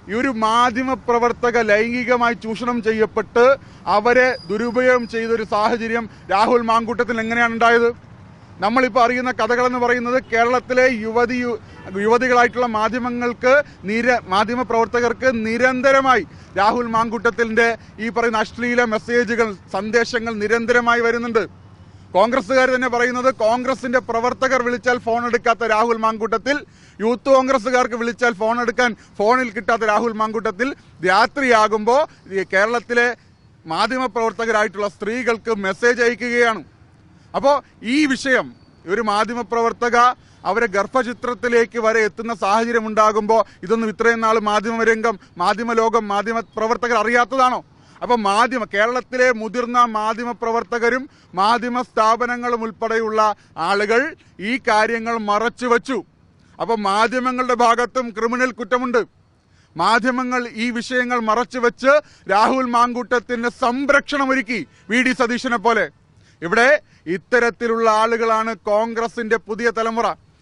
ഈ ഒരു മാധ്യമ പ്രവർത്തക ലൈംഗികമായി ചൂഷണം ചെയ്യപ്പെട്ട് അവരെ ദുരുപയോഗം ചെയ്തൊരു സാഹചര്യം രാഹുൽ മാങ്കൂട്ടത്തിൽ എങ്ങനെയാണ് ഉണ്ടായത്? നമ്മളിപ്പോൾ അറിയുന്ന കഥകളെന്ന് പറയുന്നത് കേരളത്തിലെ യുവതികളായിട്ടുള്ള മാധ്യമ പ്രവർത്തകർക്ക് നിരന്തരമായി രാഹുൽ മാങ്കൂട്ടത്തിൻ്റെ ഈ പറയുന്ന അശ്ലീല മെസ്സേജുകൾ, സന്ദേശങ്ങൾ നിരന്തരമായി വരുന്നുണ്ട്. കോൺഗ്രസ്സുകാർ തന്നെ പറയുന്നത് കോൺഗ്രസിന്റെ പ്രവർത്തകർ വിളിച്ചാൽ ഫോൺ എടുക്കാത്ത രാഹുൽ മാങ്കൂട്ടത്തിൽ, യൂത്ത് കോൺഗ്രസ്സുകാർക്ക് വിളിച്ചാൽ ഫോണിൽ കിട്ടാത്ത രാഹുൽ മാങ്കൂട്ടത്തിൽ രാത്രിയാകുമ്പോൾ കേരളത്തിലെ മാധ്യമ പ്രവർത്തകരായിട്ടുള്ള സ്ത്രീകൾക്ക് മെസ്സേജ് അയക്കുകയാണ്. അപ്പോൾ ഈ വിഷയം ഒരു മാധ്യമ പ്രവർത്തക അവരെ ഗർഭചിത്രത്തിലേക്ക് വരെ എത്തുന്ന സാഹചര്യം ഉണ്ടാകുമ്പോൾ ഇതൊന്നും ഇത്രയും നാൾ മാധ്യമ ലോകം മാധ്യമ പ്രവർത്തകർ അറിയാത്തതാണോ? അപ്പോൾ കേരളത്തിലെ മുതിർന്ന മാധ്യമ പ്രവർത്തകരും മാധ്യമ സ്ഥാപനങ്ങളും ഉൾപ്പെടെയുള്ള ആളുകൾ ഈ കാര്യങ്ങൾ മറച്ചു വച്ചു. അപ്പോൾ മാധ്യമങ്ങളുടെ ഭാഗത്തും ക്രിമിനൽ കുറ്റമുണ്ട്. മാധ്യമങ്ങൾ ഈ വിഷയങ്ങൾ മറച്ചു വെച്ച് രാഹുൽ മാങ്കൂട്ടത്തിന് സംരക്ഷണം ഒരുക്കി. വി.ഡി. സതീശനെ പോലെ ഇവിടെ ഇത്തരത്തിലുള്ള ആളുകളാണ് കോൺഗ്രസിന്റെ പുതിയ തലമുറ.